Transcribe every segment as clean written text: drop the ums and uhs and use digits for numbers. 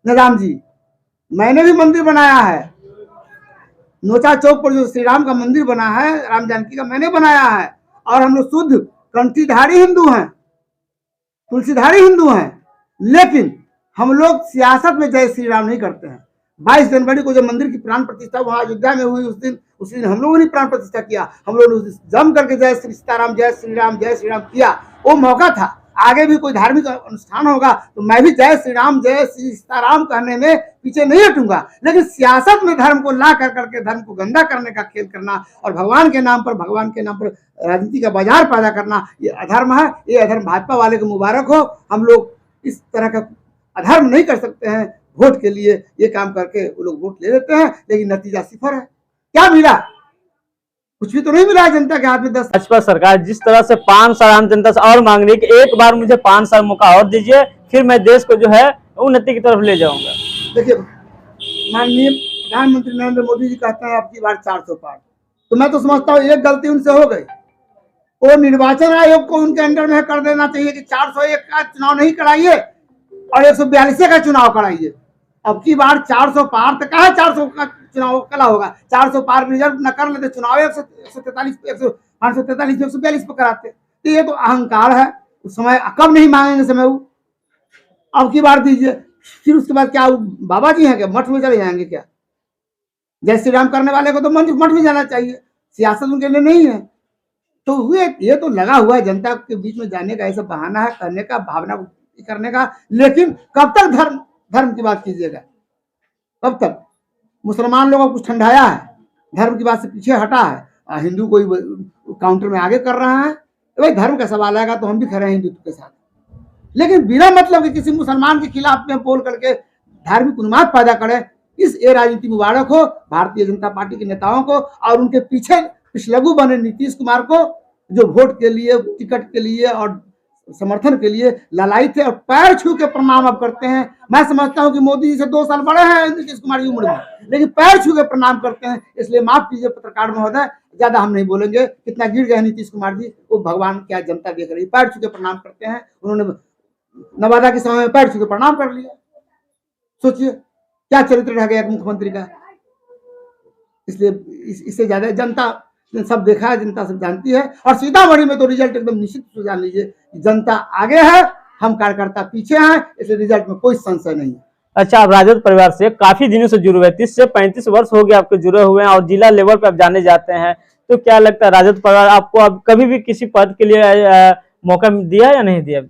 निजाम जी, मैंने भी मंदिर बनाया है। नोचा चौक पर जो श्री राम का मंदिर बना है, राम जानकी का, मैंने बनाया है। और हम लोग शुद्ध कंठीधारी हिंदू हैं, तुलसीधारी हिंदू हैं। लेकिन हम लोग सियासत में जय श्री राम नहीं करते हैं। 22 जनवरी को जब मंदिर की प्राण प्रतिष्ठा वहां अयोध्या में हुई, उस दिन हम लोगों ने प्राण प्रतिष्ठा किया। हम लोगों ने जम करके जय श्री सीताराम, जय श्री राम, जय श्री राम किया। वो मौका था। आगे भी कोई धार्मिक अनुष्ठान होगा तो मैं भी जय श्री राम, जय श्री सीताराम कहने में पीछे नहीं हटूंगा। लेकिन सियासत में धर्म को ला कर करके धर्म को गंदा करने का खेल करना और भगवान के नाम पर राजनीति का बाजार पैदा करना, ये अधर्म है। ये अधर्म भाजपा वाले को मुबारक हो। हम लोग इस तरह का अधर्म नहीं कर सकते हैं। वोट के लिए ये काम करके वो लोग वोट ले लेते हैं, लेकिन नतीजा सिफर है। क्या मिला? कुछ भी तो नहीं मिला जनता के हाथ में। 10 भाजपा सरकार जिस तरह से 5 साल आम जनता से और मांग रही है कि एक बार मुझे 5 साल मौका और दीजिए, फिर मैं देश को जो है उन्नति की तरफ ले जाऊंगा। देखिए, माननीय प्रधानमंत्री नरेंद्र मोदी जी कहते हैं अब की बार 400 पार, तो मैं तो समझता हूँ एक गलती उनसे हो गई। वो निर्वाचन आयोग को उनके अंडर में कर देना चाहिए कि 401 का चुनाव नहीं कराइए और 142 का चुनाव कराइए। अब की बार 400 पार तक है, 400 का चुनाव कला होगा। 400 पार रिजल्ट न कर लेते, चुनाव 143 142 पे कराते। तो ये तो अहंकार है। उस समय कब नहीं मांगेंगे समय वो, अब की बार दीजिए। फिर उसके बाद क्या बाबा जी हैं क्या, मठ में चले जाएंगे क्या? जय श्री राम करने वाले को तो मठ में जाना चाहिए, सियासत उनके लिए नहीं है। तो हुए ये तो लगा हुआ है जनता के बीच में जाने का, ऐसा बहाना है करने का, भावना करने का। लेकिन कब तक धर्म की बात कीजिएगा? कब तक? मुसलमान लोगों को कुछ ठंडाया है, धर्म की बात से पीछे हटा है, हिंदू कोई काउंटर में आगे कर रहा है। तो भाई धर्म का सवाल आएगा तो हम भी खड़े हैं हिंदुत्व के साथ। लेकिन बिना मतलब कि किसी मुसलमान के खिलाफ में बोल करके धार्मिक उन्माद पैदा करें, ये राजनीति मुबारक हो भारतीय जनता पार्टी के नेताओं को और उनके पीछे पिछलगू बने नीतीश कुमार को, जो वोट के लिए, टिकट के लिए और समर्थन के लिए ललाई थे और पैर छू के प्रणाम अब करते हैं। मैं समझता हूं कि मोदी जी से 2 साल बड़े हैं नीतीश कुमार की उम्र में, लेकिन पैर छू के प्रणाम करते हैं। इसलिए माफ कीजिए पत्रकार महोदय, ज्यादा हम नहीं बोलेंगे। कितना गिर गए नीतीश कुमार जी, वो भगवान क्या जनता देख रही है। पैर छू के प्रणाम करते हैं। उन्होंने नवादा के समय में पैर छू के प्रणाम कर लिया। सोचिए क्या चरित्र रह गया मुख्यमंत्री का। इसलिए इससे ज्यादा जनता सब देखा है, जनता सब जानती है। और सीतामढ़ी में तो रिजल्ट एकदम निश्चित से जान लीजिए, जनता आगे है, हम कार्यकर्ता पीछे हैं। इसलिए रिजल्ट में कोई संशय नहीं है। अच्छा, आप राजद परिवार से काफी दिनों से जुड़े हुए, 30 से 35 वर्ष हो गए आपके जुड़े हुए हैं और जिला लेवल पर आप जाने जाते हैं, तो क्या लगता है राजद परिवार आपको अब कभी भी किसी पद के लिए मौका दिया या नहीं दिया?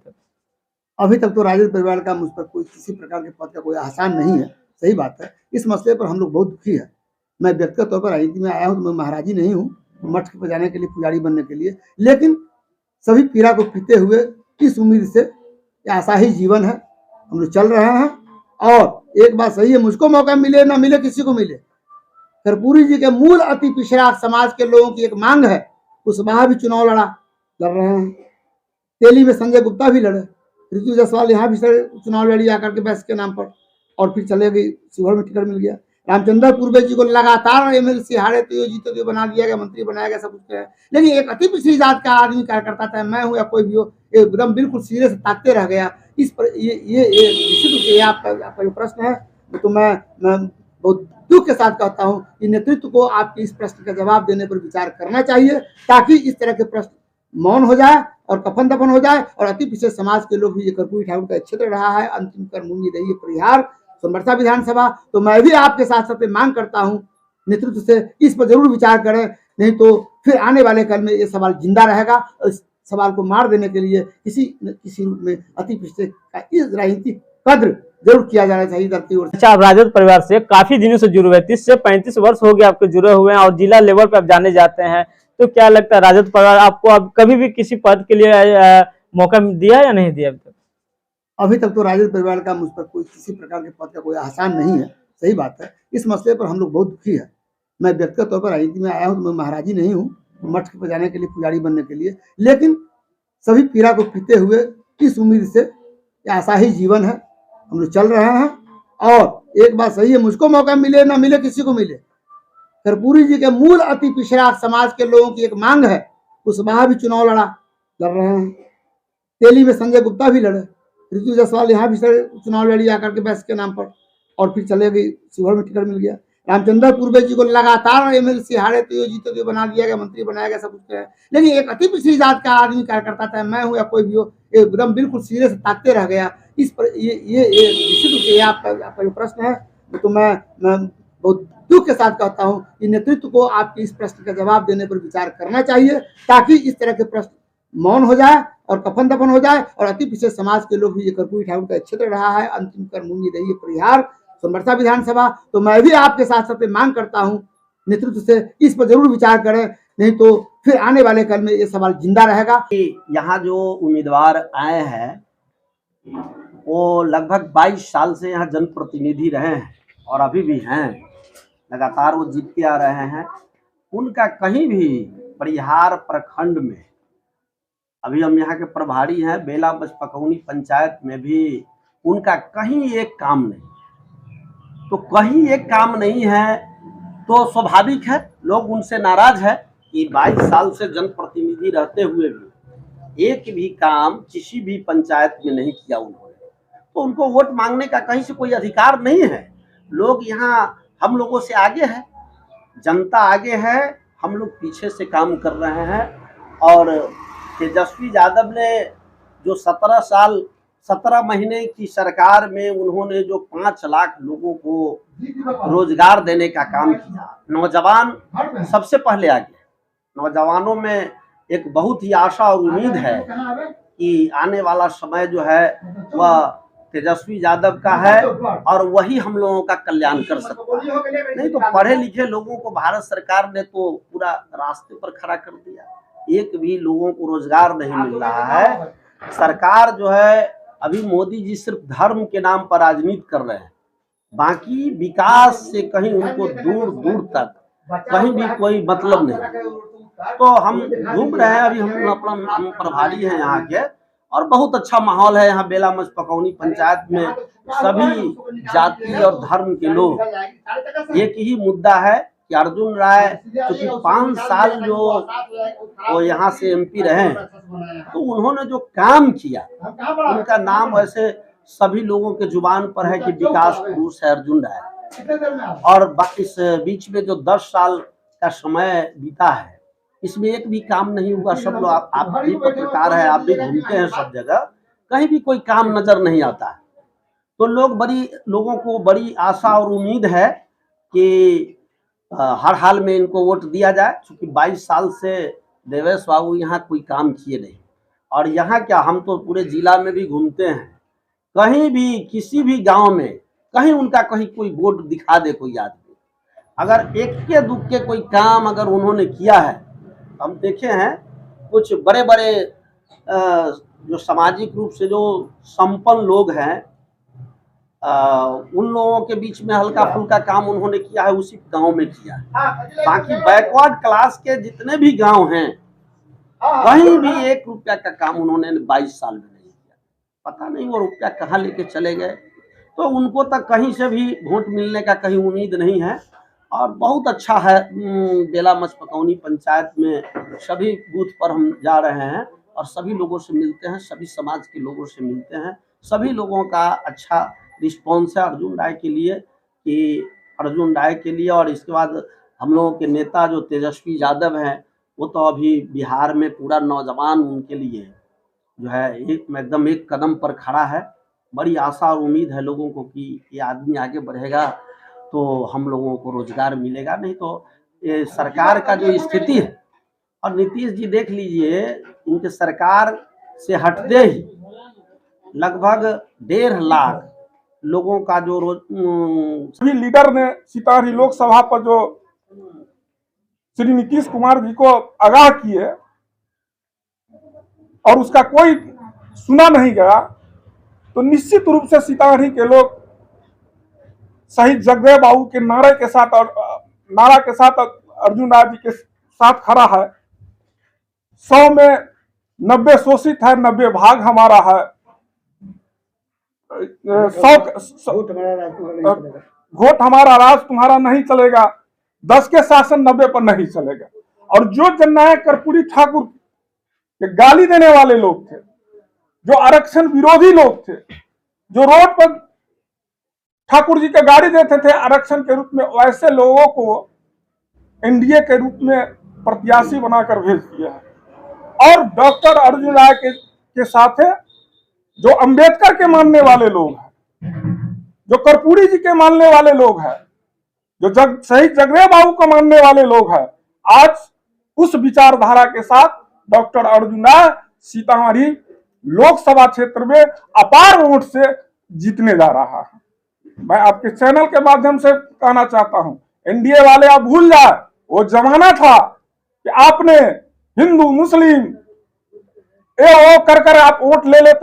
अभी तक तो राजद परिवार का मुझ पर कोई किसी प्रकार के पद का कोई आसान नहीं है। सही बात है। इस मसले पर हम लोग बहुत दुखी है। मैं व्यक्तिगत तौर पर राजनीति में आया हूँ तो मैं महाराजी नहीं हूँ मठ पे जाने के लिए, पुजारी बनने के लिए। लेकिन सभी पीड़ा को पीते हुए इस उम्मीद से ऐसा ही जीवन है, हम लोग चल रहे हैं। और एक बात सही है, मुझको मौका मिले ना मिले, किसी को मिले, कर्पूरी जी के मूल अति पिछड़ा समाज के लोगों की एक मांग है। उस बार भी चुनाव लड़ रहे हैं। तेली में संजय गुप्ता भी लड़े, ऋतु जायसवाल यहाँ भी चुनाव लड़ी आकर के बैस के नाम पर, और फिर चले गई, शिवहर में टिकट मिल गया। रामचंद्र पूर्वे जी को लगातार एमएलसी हारे तो जीते तो बना दिया गया, मंत्री बनाया गया, सब कुछ है। लेकिन एक अति पिछड़ी जात का आदमी कार्यकर्ता, चाहे मैं हूँ या कोई भी हो, एकदम बिल्कुल सीधे से ताकते रह गया। इस पर ये निश्चित रूप से आपका जो प्रश्न है, तो मैं बहुत दुख के साथ कहता हूँ कि नेतृत्व को आपके इस प्रश्न का जवाब देने पर विचार करना चाहिए, ताकि इस तरह के प्रश्न मौन हो जाए और कफन दफन हो जाए। और अति पिछड़े समाज के लोग भी, ये कर्पूरी ठाकुर का क्षेत्र रहा है, अंतिम कर्मभूमि रही है परिहार सोनबरसा विधानसभा, तो मैं भी आपके साथ साथ मांग करता हूं नेतृत्व से इस पर जरूर विचार करें। नहीं तो फिर आने वाले कल में ये सवाल जिंदा रहेगा और इस सवाल को मार देने के लिए किसी रूप में अति पिछड़े का इस राजनीतिक कद्र जरूर किया जाना चाहिए धरती ओर। अच्छा, आप राजद परिवार से काफी दिनों से जुड़े हुए, 30 से 35 वर्ष हो गए आपके जुड़े हुए हैं और जिला लेवल पर आप जाने जाते हैं, तो क्या लगता है राजद परिवार आपको अब कभी भी किसी पद के लिए मौका दिया या नहीं दिया? अभी तक तो राजद परिवार का मुझ पर कोई किसी प्रकार के पद का कोई आसान नहीं है। सही बात है। इस मसले पर हम लोग बहुत दुखी है। मैं व्यक्तिगत तौर पर राजनीति में आया हूँ तो मैं महाराजी नहीं हूँ मठ पे जाने के लिए, पुजारी बनने के लिए। लेकिन सभी पीड़ा को पीते हुए इस उम्मीद से ऐसा ही जीवन है, हम लोग चल रहे हैं। और एक बात सही है, मुझको मौका मिले ना मिले, किसी को मिले, कर्पूरी जी के मूल अति पिछड़ा समाज के लोगों की एक मांग है। उस बार भी चुनाव लड़ रहे हैं। तेली में संजय गुप्ता भी लड़े, ऋतु जायसवाल यहाँ भी चुनाव लड़ी आकर के बैस के नाम पर, और फिर चले गए, शिवहर में टिकट मिल गया। रामचंद्र पूर्वे जी को लगातार एमएलसी हारे तो जीते तो बना दिया गया, मंत्री बनाया गया, सब कुछ किया। लेकिन एक अति पिछड़ी जात का आदमी कार्यकर्ता, चाहे मैं हूँ या कोई भी हो, एकदम बिल्कुल सीधे से ताकते रह गया। इस पर ये निश्चित रूप से आपका जो प्रश्न है, तो मैं बहुत दुख के साथ कहता हूँ कि नेतृत्व को आपके इस प्रश्न का जवाब देने पर विचार करना चाहिए, ताकि इस तरह के प्रश्न मौन हो जाए और कफन दफन हो जाए। और अति पिछड़े समाज के लोग भी, ये कर्पूरी ठाकुर का क्षेत्र रहा है, अंतिम कर्मभूमि रही है परिहार सोनबरसा विधानसभा, तो मैं भी आपके साथ साथ मांग करता हूं नेतृत्व से इस पर जरूर विचार करें, नहीं तो फिर आने वाले कल में ये सवाल जिंदा रहेगा। यहाँ जो उम्मीदवार आए हैं वो लगभग 22 साल से यहाँ जनप्रतिनिधि रहे हैं और अभी भी हैं, लगातार वो जीतते आ रहे हैं। उनका कहीं भी परिहार प्रखंड में, अभी हम यहाँ के प्रभारी हैं, बेला बचपकौनी पंचायत में भी उनका कहीं एक काम नहीं, तो कहीं एक काम नहीं है, तो स्वाभाविक है लोग उनसे नाराज है कि 22 साल से जनप्रतिनिधि रहते हुए भी एक भी काम किसी भी पंचायत में नहीं किया उन्होंने, तो उनको वोट मांगने का कहीं से कोई अधिकार नहीं है। लोग यहाँ हम लोगों से आगे है, जनता आगे है, हम लोग पीछे से काम कर रहे हैं। और तेजस्वी यादव ने जो 17 महीने की सरकार में उन्होंने जो 5 लाख लोगों को रोजगार देने का काम किया, नौजवान सबसे पहले आ गए। नौजवानों में एक बहुत ही आशा और उम्मीद है कि आने वाला समय जो है वह तेजस्वी यादव का है और वही हम लोगों का कल्याण कर सकता है। नहीं तो पढ़े लिखे लोगों को भारत सरकार ने तो पूरा रास्ते पर खड़ा कर दिया, एक भी लोगों को रोजगार नहीं मिल रहा है। सरकार जो है, अभी मोदी जी सिर्फ धर्म के नाम पर राजनीति कर रहे हैं, बाकी विकास से कहीं उनको दूर दूर तक कहीं भी कोई मतलब नहीं। तो हम घूम रहे हैं, अभी हम प्रभारी हैं यहाँ के, और बहुत अच्छा माहौल है यहाँ बेला बचपकौनी पंचायत में। सभी जाति और धर्म के लोग, एक ही मुद्दा है कि अर्जुन राय क्योंकि 5 साल जो वो यहाँ से एमपी रहे, तो उन्होंने जो काम किया उनका नाम वैसे सभी लोगों के जुबान पर है कि विकास पुरुष है अर्जुन राय। और इस बीच में जो 10 साल का समय बीता है, इसमें एक भी काम नहीं हुआ। सब लोग, आप भी पत्रकार है, आप भी घूमते हैं सब जगह, कहीं भी कोई काम नजर नहीं आता है। तो लोगों को बड़ी आशा और उम्मीद है कि हर हाल में इनको वोट दिया जाए, क्योंकि 22 साल से देवेश बाबू यहाँ कोई काम किए नहीं। और यहाँ क्या, हम तो पूरे जिला में भी घूमते हैं, कहीं भी किसी भी गांव में कहीं उनका कहीं कोई वोट दिखा दे कोई आदमी, अगर एक के दुख के कोई काम अगर उन्होंने किया है, हम देखे हैं कुछ बड़े बड़े जो सामाजिक रूप से जो संपन्न लोग हैं, उन लोगों के बीच में हल्का फुल्का काम उन्होंने किया है, उसी गांव में किया है। बाकी बैकवर्ड क्लास के जितने भी गांव हैं, कहीं भी 1 रुपया का काम उन्होंने 22 साल में नहीं किया। पता नहीं वो रुपया कहाँ लेके चले गए। तो उनको तक कहीं से भी वोट मिलने का कहीं उम्मीद नहीं है। और बहुत अच्छा है, बेला बचपकौनी पंचायत में सभी बूथ पर हम जा रहे हैं और सभी लोगों से मिलते हैं, सभी समाज के लोगों से मिलते हैं। सभी लोगों का अच्छा रिस्पॉन्स है अर्जुन राय के लिए, और इसके बाद हम लोगों के नेता जो तेजस्वी यादव हैं, वो तो अभी बिहार में पूरा नौजवान उनके लिए जो है एकदम एक कदम पर खड़ा है। बड़ी आशा और उम्मीद है लोगों को कि ये आदमी आगे बढ़ेगा तो हम लोगों को रोजगार मिलेगा। नहीं तो ये सरकार का जो स्थिति है, और नीतीश जी देख लीजिए, इनके सरकार से हटते ही लगभग 1.5 लाख लोगों का जो सभी लीडर ने सीतामढ़ी लोकसभा पर जो श्री नीतीश कुमार जी को आगाह किए और उसका कोई सुना नहीं गया, तो निश्चित रूप से सीतामढ़ी के लोग शहीद जगदेव बाबू के नारे के साथ और नारा के साथ अर्जुन राय जी के साथ खड़ा है। 100 में 90 शोषित है, 90 भाग हमारा है। 100 वोट हमारा, राज तुम्हारा नहीं चलेगा, 10 के शासन 90 पर नहीं चलेगा। और जो जननायक कर्पूरी ठाकुर के गाली देने वाले लोग थे, जो आरक्षण विरोधी लोग थे, जो रोड पर ठाकुर जी के गाड़ी देते थे आरक्षण के रूप में, वैसे लोगों को एनडीए के रूप में प्रत्याशी बनाकर भेज दिया है। और डॉक्टर अर्जुन राय के साथ जो अंबेडकर के मानने वाले लोग हैं, जो कर्पूरी जी के मानने वाले लोग हैं, जो शहीद जगदेव बाबू को मानने वाले लोग हैं, आज उस विचारधारा के साथ डॉक्टर अर्जुन राय सीतामढ़ी लोकसभा क्षेत्र में अपार वोट से जीतने जा रहा है। मैं आपके चैनल के माध्यम से कहना चाहता हूं, एनडीए वाले आप भूल जाए, वो जमाना था कि आपने हिंदू मुस्लिम ये वो कर आप वोट ले लेते।